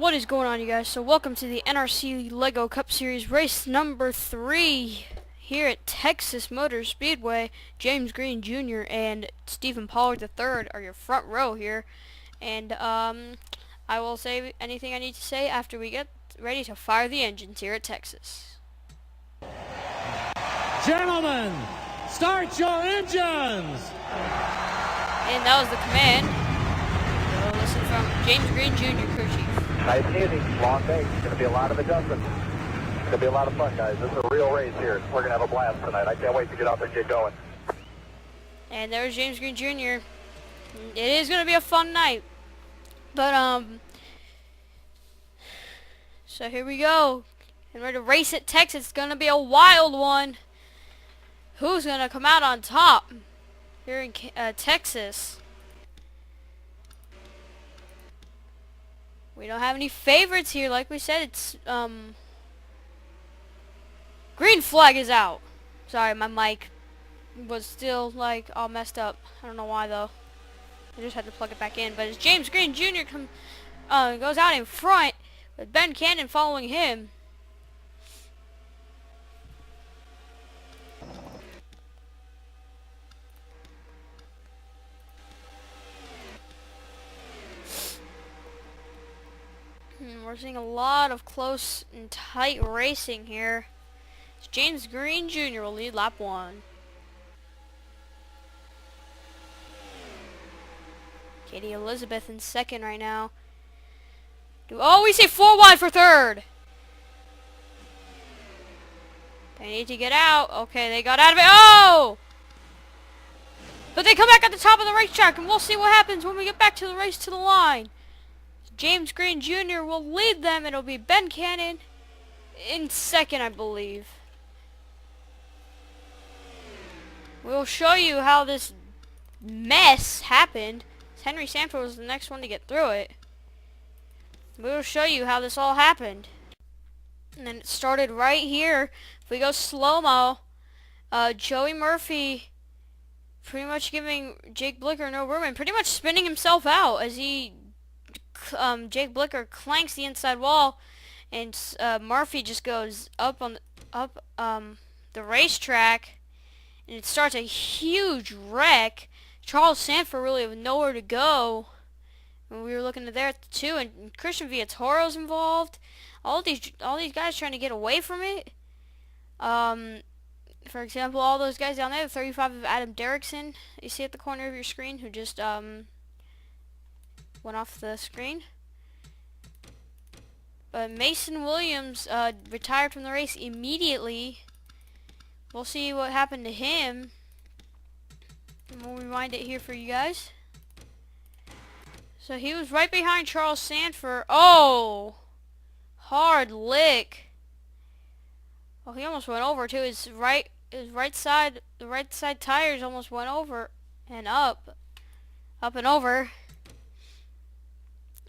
What is going on, you guys? So welcome to the NRC Lego Cup Series race number 3 here at Texas Motor Speedway. James Green Jr. and Stephen Pollard III are your front row here, and I will say anything I need to say after we get ready to fire the engines here at Texas. Gentlemen, start your engines! And that was the command. So listen from James Green Jr., crew chief. Nice and easy, long day. It's going to be a lot of adjustments. It's going to be a lot of fun, guys. This is a real race here. We're going to have a blast tonight. I can't wait to get out there and get going. And there's James Green Jr. It is going to be a fun night. But, so here we go. And we're to race at Texas. It's going to be a wild one. Who's going to come out on top here in Texas? We don't have any favorites here. Like we said, it's, green flag is out. Sorry, my mic was still, like, all messed up. I don't know why, though. I just had to plug it back in. But as James Green Jr. Goes out in front, with Ben Cannon following him. We're seeing a lot of close and tight racing here. James Green Jr. will lead lap 1. Katie Elizabeth in second right now. Oh, we say 4 wide for third. They need to get out. Okay, they got out of it. Oh! But they come back at the top of the racetrack, and we'll see what happens when we get back to the race to the line. James Green Jr. will lead them. It'll be Ben Cannon in second, I believe. We'll show you how this mess happened. Henry Sanford was the next one to get through it. We'll show you how this all happened. And then it started right here. If we go slow-mo, Joey Murphy pretty much giving Jake Blicker no room and pretty much spinning himself out as Jake Blicker clanks the inside wall, and Murphy just goes up on the racetrack, and it starts a huge wreck. Charles Sanford really had nowhere to go. And we were looking at there at the 2, and Christian Viatoro's involved. All these guys trying to get away from it. For example, all those guys down there, the 35 of Adam Derrickson, you see at the corner of your screen, who just went off the screen. But Mason Williams retired from the race immediately. We'll see what happened to him. And we'll rewind it here for you guys. So he was right behind Charles Sanford. Oh! Hard lick. Oh, he almost went over too. The right side tires almost went over and up and over.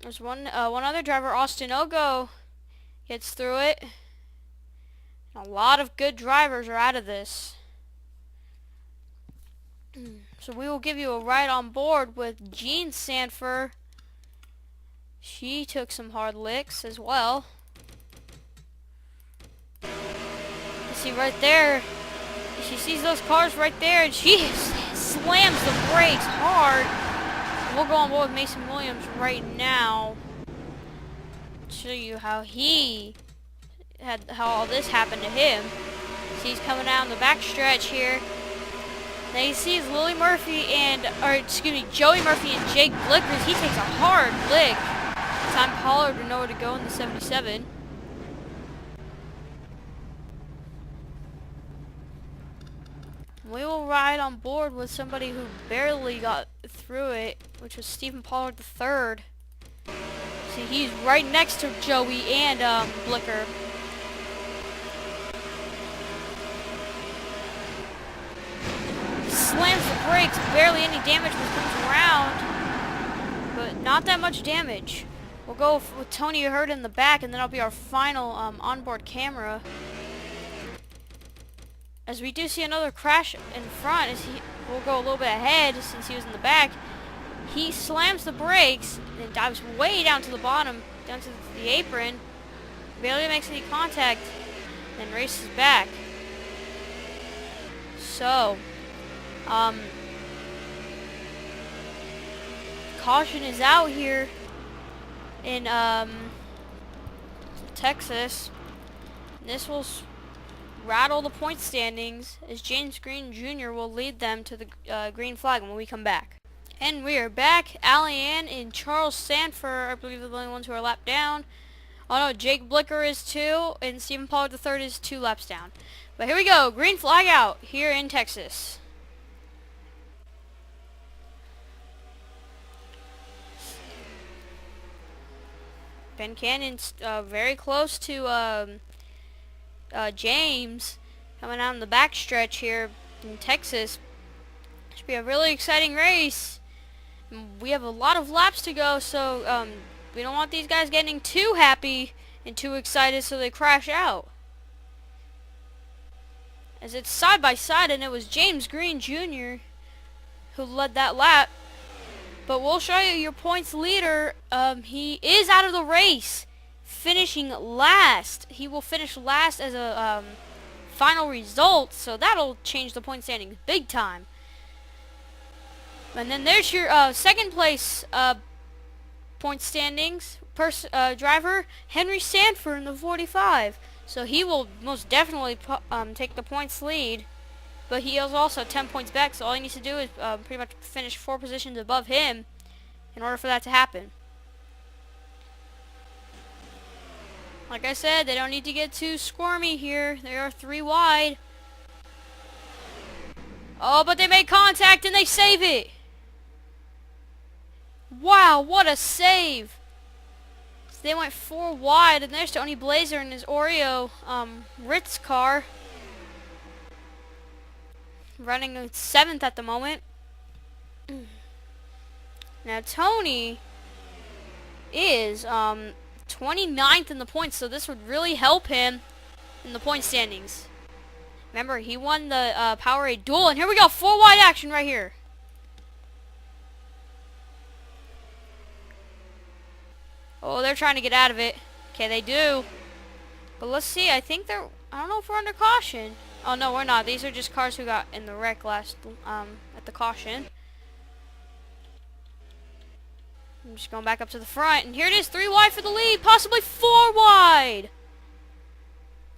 There's one other driver, Austin Ogo, gets through it. A lot of good drivers are out of this. So we will give you a ride on board with Jean Sanford. She took some hard licks as well. You see right there, she sees those cars right there, and she slams the brakes hard. We'll go on board with Mason Williams right now. Show you how all this happened to him. See, he's coming out in the back stretch here. Now you see Joey Murphy and Jake Blicker. He takes a hard lick. Time Pollard to nowhere to go in the 77. We will ride on board with somebody who barely got through it, which was Stephen Pollard III. See, he's right next to Joey and Blicker. Slams the brakes, barely any damage when it comes around, but not that much damage. We'll go with Tony Hurd in the back, and then that'll be our final onboard camera. As we do see another crash in front, we'll go a little bit ahead since he was in the back. he slams the brakes and dives way down to the bottom, down to the apron, barely makes any contact, and races back. So, caution is out here in Texas. This will rattle the point standings as James Green Jr. will lead them to the green flag when we come back. And we are back. Allie Ann and Charles Sanford, I believe, are the only ones who are lapped down. Oh no, Jake Blicker is 2, and Stephen Pollard III is 2 laps down. But here we go, green flag out here in Texas. Ben Cannon's very close to James coming out in the backstretch here in Texas. Should be a really exciting race. We have a lot of laps to go, so we don't want these guys getting too happy and too excited so they crash out. As it's side by side, and it was James Green Jr. who led that lap. But we'll show you your points leader. He is out of the race, finishing last. He will finish last as a final result, so that'll change the point standings big time. And then there's your second place point standings driver, Henry Sanford in the 45. So he will most definitely take the points lead. But he is also 10 points back, so all he needs to do is pretty much finish 4 positions above him in order for that to happen. Like I said, they don't need to get too squirmy here. They are 3 wide. Oh, but they make contact and they save it. Wow, what a save. So they went 4 wide, and there's Tony Blazer in his Oreo Ritz car. Running 7th at the moment. Now Tony is 29th in the points, so this would really help him in the point standings. Remember, he won the Powerade Duel, and here we go, 4 wide action right here. Oh, they're trying to get out of it. Okay, they do. But let's see, I think I don't know if we're under caution. Oh, no, we're not. These are just cars who got in the wreck last, at the caution. I'm just going back up to the front, and here it is, 3 wide for the lead, possibly 4 wide.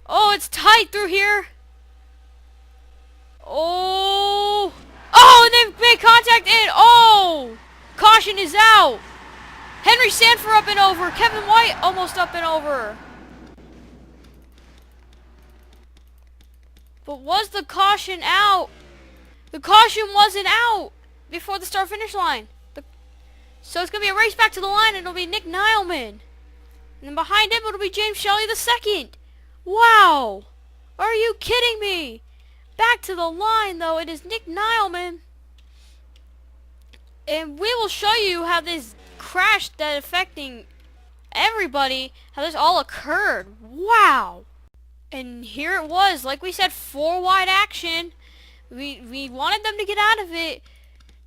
Oh, it's tight through here. Oh, and they've made contact in. Oh, caution is out. Henry Sanford up and over. Kevin White almost up and over. But was the caution out? The caution wasn't out before the start-finish line. So it's going to be a race back to the line, and it'll be Nick Nileman. And then behind him, it'll be James Shelley II. Wow. Are you kidding me? Back to the line, though, it is Nick Nileman. And we will show you how this crash that affecting everybody, how this all occurred. Wow. And here it was, like we said, 4 wide action. We wanted them to get out of it.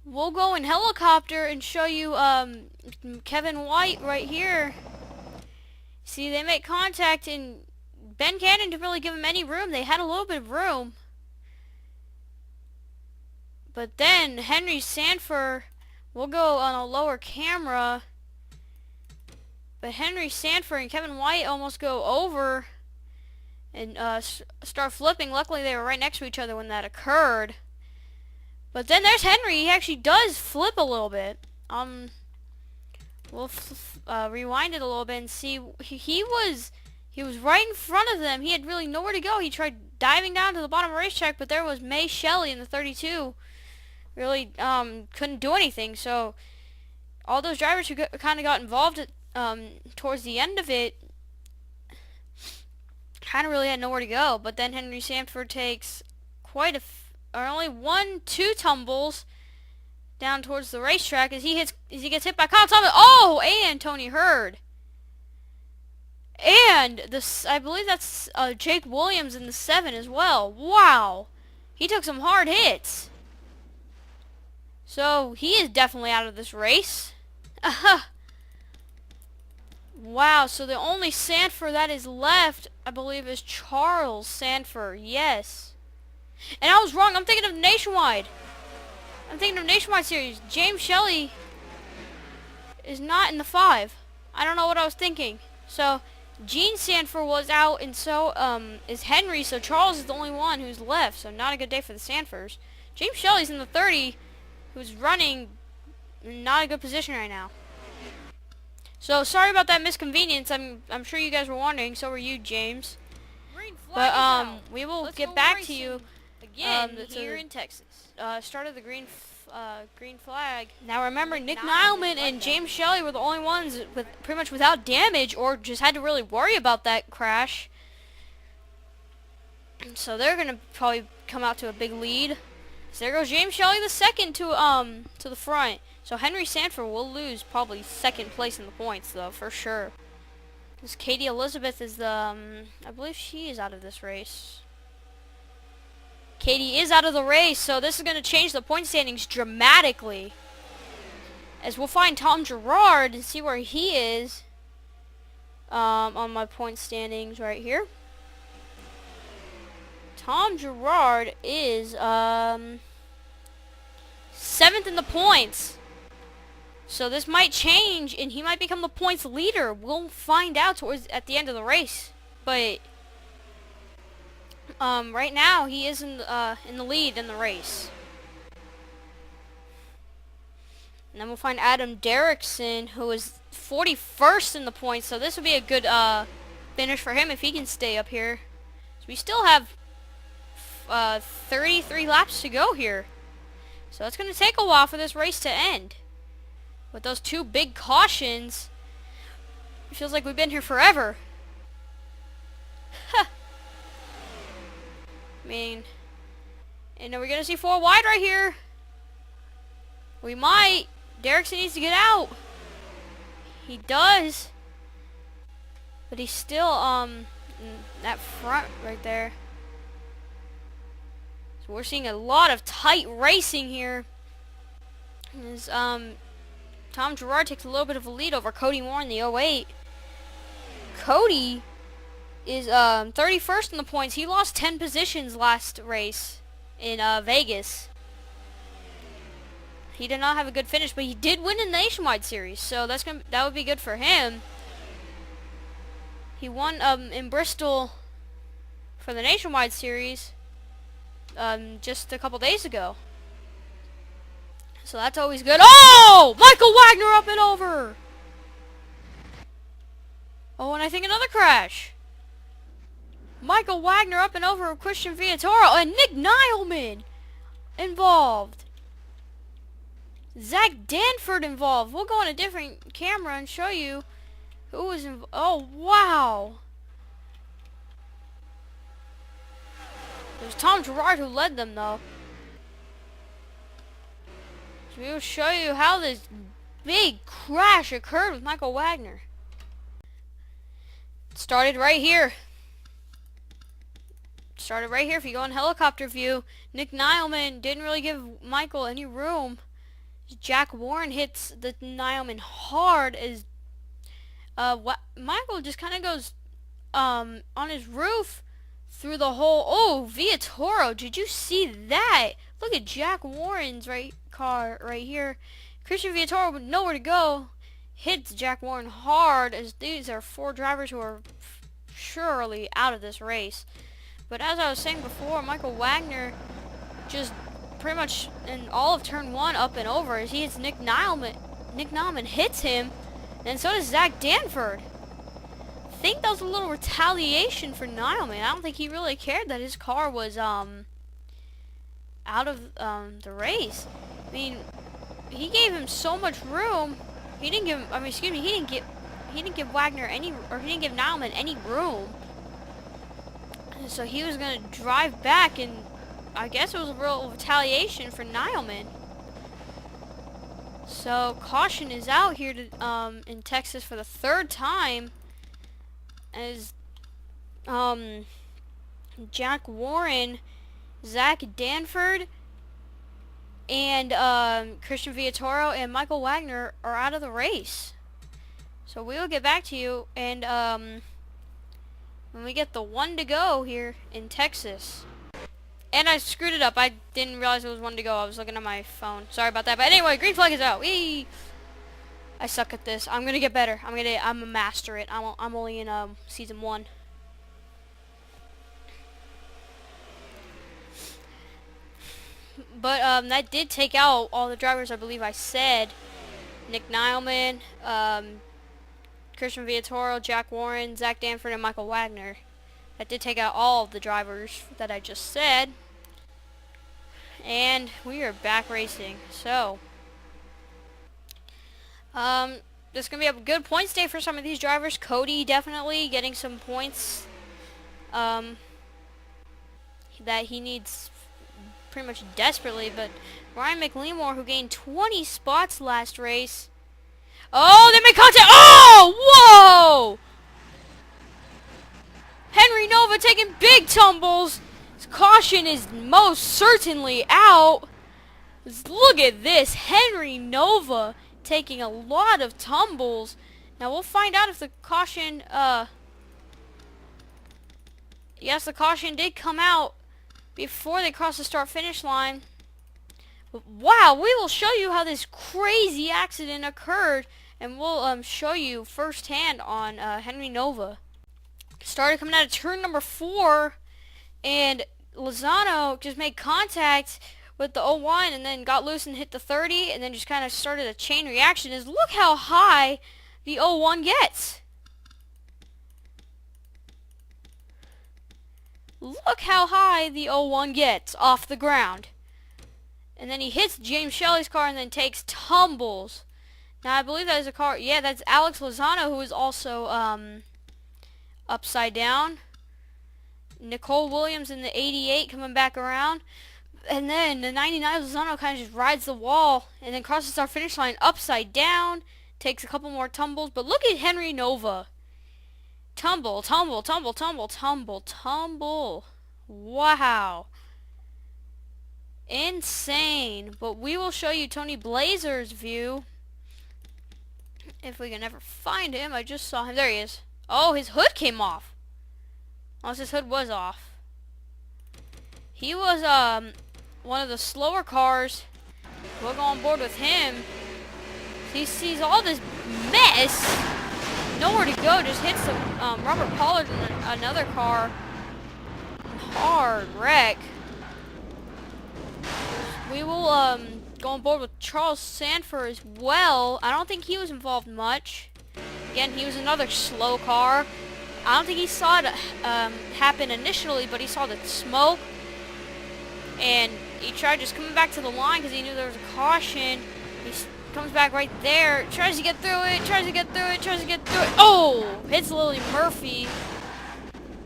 We'll go in helicopter and show you Kevin White right here. See, they make contact, and Ben Cannon didn't really give him any room. They had a little bit of room. But then Henry Sanford, we'll go on a lower camera. But Henry Sanford and Kevin White almost go over and start flipping. Luckily, they were right next to each other when that occurred. But then there's Henry. He actually does flip a little bit. We'll rewind it a little bit and see. He was right in front of them. He had really nowhere to go. He tried diving down to the bottom of the racetrack, but there was May Shelley in the 32. Really couldn't do anything. So all those drivers who kind of got involved towards the end of it kind of really had nowhere to go. But then Henry Sanford takes only 1-2 tumbles down towards the racetrack as he gets hit by Kyle Thomas. Oh, and Tony Hurd. And I believe that's Jake Williams in the 7 as well. Wow. He took some hard hits. So he is definitely out of this race. Wow, so the only Sanford that is left, I believe, is Charles Sanford. Yes. And I was wrong. I'm thinking of Nationwide. I'm thinking of Nationwide Series. James Shelley is not in the 5. I don't know what I was thinking. So Gene Sanford was out, and so is Henry. So Charles is the only one who's left. So not a good day for the Sanfords. James Shelley's in the 30, who's running in not a good position right now. So sorry about that misconvenience. I'm sure you guys were wondering. So were you, James. But we will get back to you again here in Texas. Started the green flag. Now remember, Nick Nileman and James Shelley were the only ones with pretty much without damage, or just had to really worry about that crash. So they're gonna probably come out to a big lead. So there goes James Shelley the second to the front. So Henry Sanford will lose probably second place in the points though, for sure. Because Katie Elizabeth is the I believe she is out of this race. Katie is out of the race, so this is going to change the point standings dramatically. As we'll find Tom Gerard and see where he is on my point standings right here. Tom Gerard is 7th in the points. So this might change, and he might become the points leader. We'll find out at the end of the race. But right now he is in the lead in the race. And then we'll find Adam Derrickson, who is 41st in the points. So this will be a good finish for him if he can stay up here. So we still have 33 laps to go here. So it's going to take a while for this race to end. With those two big cautions, it feels like we've been here forever. I mean, and are we going to see 4 wide right here? We might. Derrickson needs to get out. He does. But he's still in that front right there. So we're seeing a lot of tight racing here. As Tom Gerard takes a little bit of a lead over Cody Moore in the 08. Cody is 31st in the points. He lost 10 positions last race in Vegas. He did not have a good finish, but he did win in the Nationwide Series, so that would be good for him. He won in Bristol for the Nationwide Series just a couple days ago. So that's always good. Oh! Michael Wagner up and over! Oh, and I think another crash. Michael Wagner up and over Christian Viatora and Nick Nileman involved. Zach Danford involved. We'll go on a different camera and show you who was involved. Oh, wow. It was Tom Gerard who led them, though. So we'll show you how this big crash occurred with Michael Wagner. It started right here. Started right here. If you go in helicopter view, Nick Nileman didn't really give Michael any room. Jack Warren hits the Nileman hard as Michael just kind of goes on his roof through the hole. Oh, Viatoro, did you see that? Look at Jack Warren's car right here. Christian Viatoro with nowhere to go hits Jack Warren hard, as these are 4 drivers who are surely out of this race. But as I was saying before, Michael Wagner just pretty much in all of turn 1 up and over as he hits Nick Nileman. Nick Nileman hits him, and so does Zach Danford. I think that was a little retaliation for Nileman. I don't think he really cared that his car was out of the race. I mean, he gave him so much room. He didn't give. I mean, excuse me. He didn't give Wagner any, or he didn't give Nileman any room. And so he was gonna drive back, and I guess it was a real retaliation for Nileman. So caution is out here in Texas for the 3rd time, as Jack Warren, Zach Danford, and Christian Viattoro and Michael Wagner are out of the race. So we will get back to you, and when we get the one to go here in Texas. And I screwed it up. I didn't realize it was one to go. I was looking at my phone. Sorry about that. But anyway, green flag is out. Whee! I suck at this. I'm gonna get better. I'm a master it. I'm only in season 1. But that did take out all the drivers. I believe I said Nick Nileman, Christian Viattoro, Jack Warren, Zach Danford, and Michael Wagner. That did take out all of the drivers that I just said. And we are back racing. So, this is going to be a good points day for some of these drivers. Cody definitely getting some points that he needs pretty much desperately. But Ryan McLemore, who gained 20 spots last race. Oh, they made contact. Oh, whoa! Henry Nova taking big tumbles. His caution is most certainly out. Look at this. Henry Nova taking a lot of tumbles. Now we'll find out if the caution, yes, the caution did come out before they crossed the start-finish line. But wow, we will show you how this crazy accident occurred, and we'll show you firsthand on Henry Nova. Started coming out of turn number 4, and Lozano just made contact with the 01 and then got loose and hit the 30, and then just kind of started a chain reaction. Look how high the 01 gets. Look how high the 01 gets off the ground. And then he hits James Shelley's car and then takes tumbles. Now I believe that is a car, yeah, that's Alex Lozano, who is also upside down. Nicole Williams in the 88 coming back around. And then the 99 Lozano kind of just rides the wall and then crosses our finish line upside down. Takes a couple more tumbles. But look at Henry Nova. Tumble, tumble, tumble, tumble, tumble, tumble. Wow. Insane. But we will show you Tony Blazer's view. If we can ever find him. I just saw him. There he is. Oh, his hood came off. Unless his hood was off. He was one of the slower cars. We'll go on board with him. He sees all this mess. Nowhere to go. Just hits the Robert Pollard in another car. Hard wreck. We will go on board with Charles Sanford as well. I don't think he was involved much. Again, he was another slow car. I don't think he saw it happen initially, but he saw the smoke. And he tried just coming back to the line because he knew there was a caution. He comes back right there, tries to get through it, tries to get through it, tries to get through it. Oh! Hits Lily Murphy.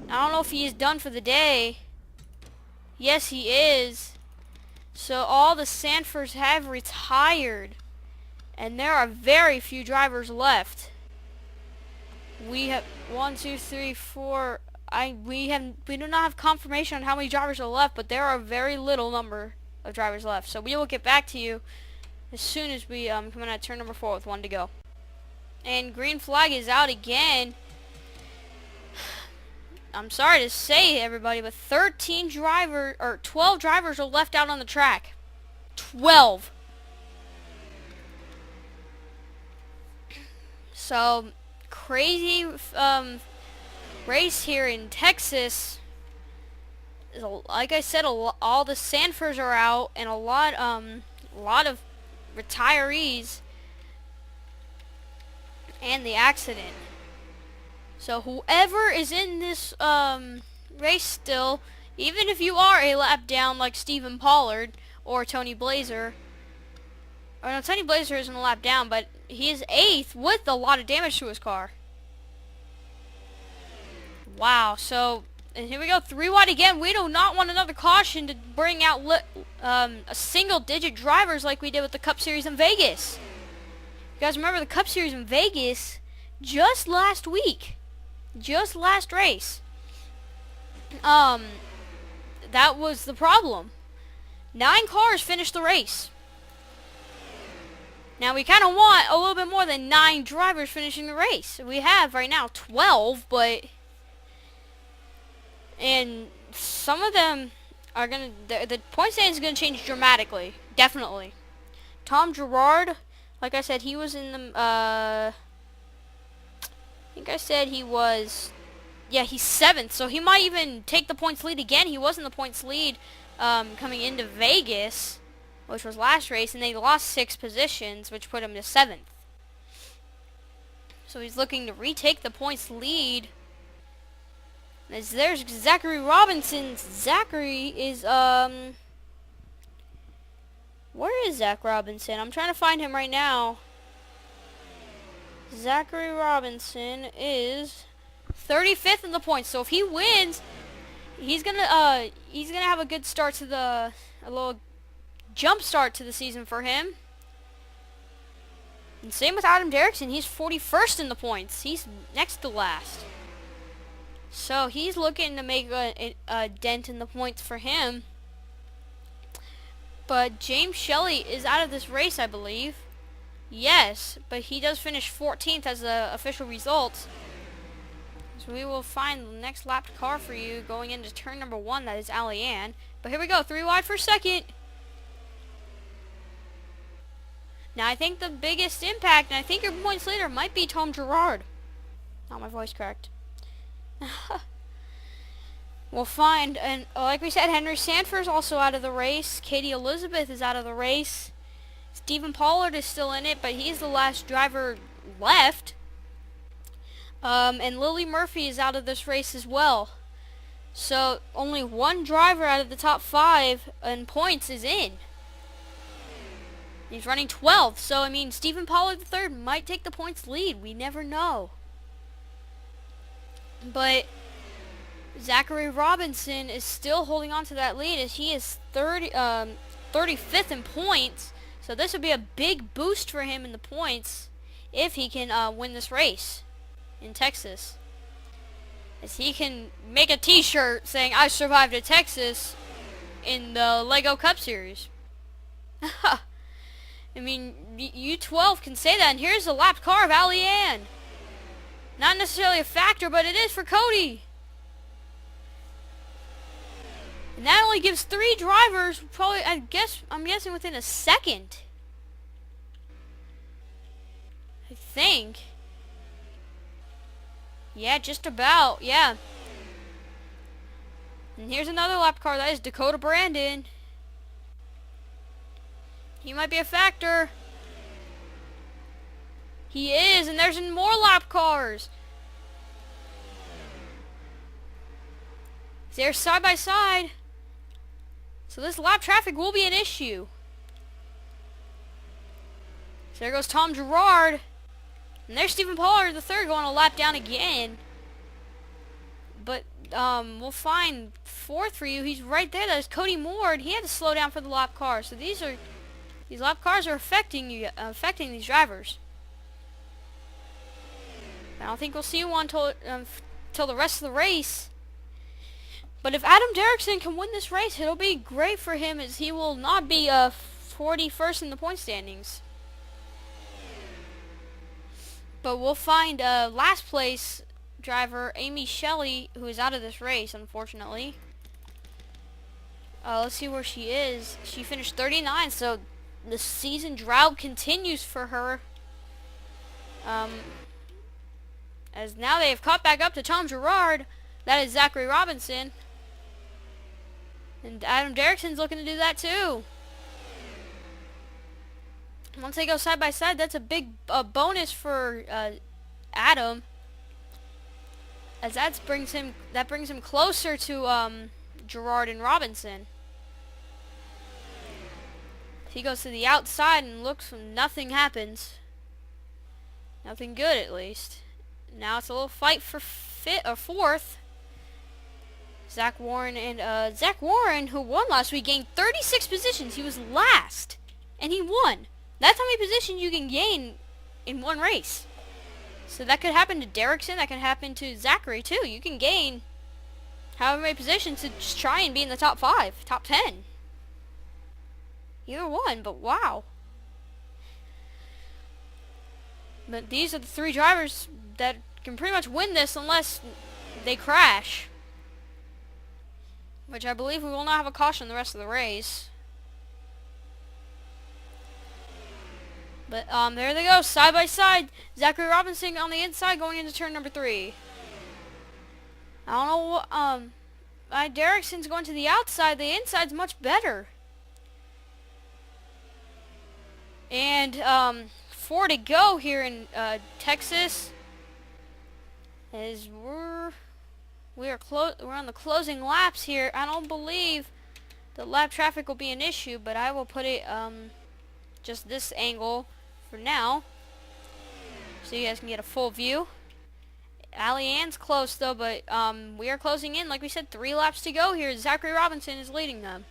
I don't know if he is done for the day. Yes, he is. So all the Sanfords have retired. And there are very few drivers left. We have 1, 2, 3, 4. We do not have confirmation on how many drivers are left, but there are a very little number of drivers left. So we will get back to you as soon as we come in at turn number 4 with 1 to go. And green flag is out again. I'm sorry to say, everybody, but 12 drivers are left out on the track. 12. So crazy race here in Texas. Like I said, all the Sanfords are out, and a lot of retirees, and the accident. So whoever is in this race still, even if you are a lap down like Stephen Pollard or Tony Blazer, or no, Tony Blazer isn't a lap down, but he is 8th with a lot of damage to his car. Wow, so, and here we go, 3 wide again. We do not want another caution to bring out a single-digit drivers like we did with the Cup Series in Vegas. You guys remember the Cup Series in Vegas just last week? Just last race. That was the problem. 9 cars finished the race. Now we kind of want a little bit more than 9 drivers finishing the race. We have right now 12, and some of them are the point stand is gonna change dramatically, definitely. Tom Gerard, like I said, he was in the I think I said he was, yeah, he's 7th, so he might even take the points lead again. He was in the points lead coming into Vegas, which was last race, and they lost 6 positions, which put him to 7th. So he's looking to retake the points lead. As there's Zachary Robinson. Zachary is, where is Zach Robinson? I'm trying to find him right now. Zachary Robinson is 35th in the points. So if he wins, he's gonna have a good start to a little jump start to the season for him. And same with Adam Derrickson. He's 41st in the points. He's next to last. So he's looking to make a dent in the points for him. But James Shelley is out of this race, I believe. Yes, but he does finish 14th as the official results. So we will find the next lapped car for you going into turn number 1. That is Alley-Ann. But here we go, 3 wide for second. Now I think the biggest impact, and I think your points leader might be Tom Gerard. Not my voice cracked. We'll find, and like we said, Henry Sanford is also out of the race. Katie Elizabeth is out of the race. Stephen Pollard is still in it, but he's the last driver left. And Lily Murphy is out of this race as well. So only 1 driver out of the top 5 in points is in. He's running 12th, so I mean Stephen Pollard III might take the points lead. We never know. But Zachary Robinson is still holding on to that lead as he is 35th in points. So this would be a big boost for him in the points if he can win this race in Texas. As he can make a t-shirt saying, "I survived at Texas" in the Lego Cup Series. I mean, U12 can say that, and here's the lapped car of Alley-Ann. Not necessarily a factor, but it is for Cody. And that only gives 3 drivers, probably, I'm guessing within a second. I think. Yeah, just about, yeah. And here's another lap car, that is Dakota Brandon. He might be a factor. He is, and there's more lap cars. They're side by side. So this lap traffic will be an issue. So there goes Tom Gerard. And there's Stephen Pollard the third going a lap down again. But we'll find 4th for you. He's right there. That is Cody Moore. He had to slow down for the lap car. So these lap cars are affecting these drivers. I don't think we'll see one till the rest of the race. But if Adam Derrickson can win this race, it'll be great for him as he will not be 41st in the point standings. But we'll find last place driver Amy Shelley, who is out of this race, unfortunately. Let's see where she is. She finished 39, so the season drought continues for her. As now they have caught back up to Tom Gerard. That is Zachary Robinson. And Adam Derrickson's looking to do that too. Once they go side by side, that's a big bonus for Adam. As that brings him closer to Gerard and Robinson. He goes to the outside and looks when nothing happens. Nothing good, at least. Now it's a little fight for 4th. Zach Warren, who won last week, gained 36 positions. He was last, and he won. That's how many positions you can gain in one race. So that could happen to Derrickson. That could happen to Zachary too. You can gain however many positions to just try and be in the top 5, top 10. Either one, but wow. But these are the three drivers that can pretty much win this unless they crash. Which I believe we will not have a caution the rest of the race. But there they go, side by side. Zachary Robinson on the inside going into turn number 3. I don't know what, Derrickson's going to the outside. The inside's much better. And 4 to go here in Texas. As we're on the closing laps here. I don't believe the lap traffic will be an issue, but I will put it just this angle for now, so you guys can get a full view. Allie Ann's close though, but we are closing in. Like we said, 3 laps to go here. Zachary Robinson is leading them.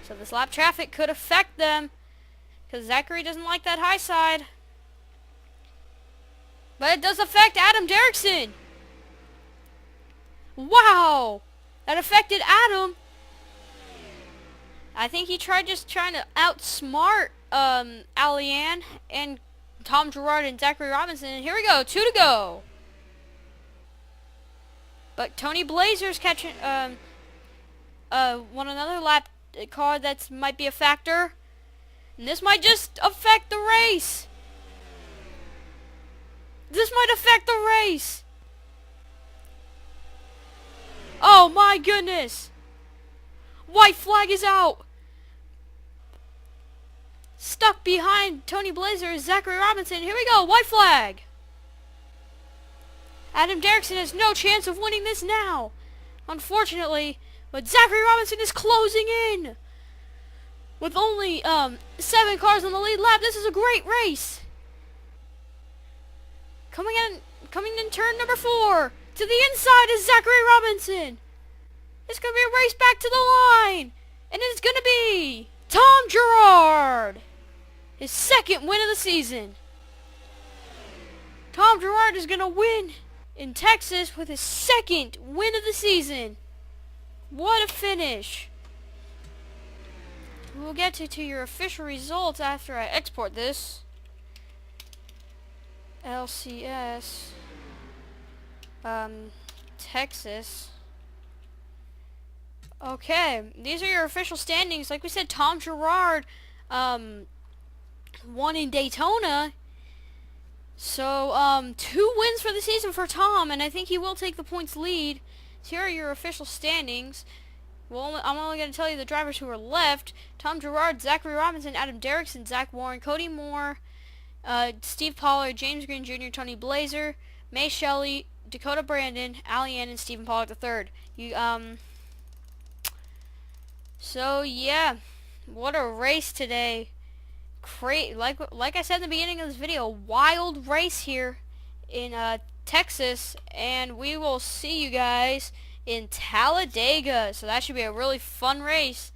So this lap traffic could affect them, because Zachary doesn't like that high side. But it does affect Adam Derrickson. Wow! That affected Adam. I think he trying to outsmart Allie Ann and Tom Gerard and Zachary Robinson. And here we go, 2 to go. But Tony Blazer's catching another lap car that might be a factor. And this might just affect the race. This might affect the race. Oh my goodness. White flag is out. Stuck behind Tony Blazer is Zachary Robinson. Here we go, white flag. Adam Derrickson has no chance of winning this now, unfortunately. But Zachary Robinson is closing in. With only 7 cars on the lead lap, this is a great race. Coming in turn number 4. To the inside is Zachary Robinson. It's going to be a race back to the line. And it's going to be Tom Gerard. His 2nd win of the season. Tom Gerard is going to win in Texas with his 2nd win of the season. What a finish. We'll get to your official results after I export this. LCS. Texas. Okay, these are your official standings. Like we said, Tom Gerard won in Daytona. So 2 wins for the season for Tom, and I think he will take the points lead. So here are your official standings. Well, I'm only going to tell you the drivers who are left. Tom Gerard, Zachary Robinson, Adam Derrickson, Zach Warren, Cody Moore, Steve Pollard, James Green Jr., Tony Blazer, May Shelley, Dakota Brandon, Allie Ann, and Stephen Pollard III. So yeah, what a race today. Like I said in the beginning of this video, wild race here in Texas, and we will see you guys in Talladega. So that should be a really fun race,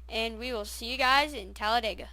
and we will see you guys in Talladega.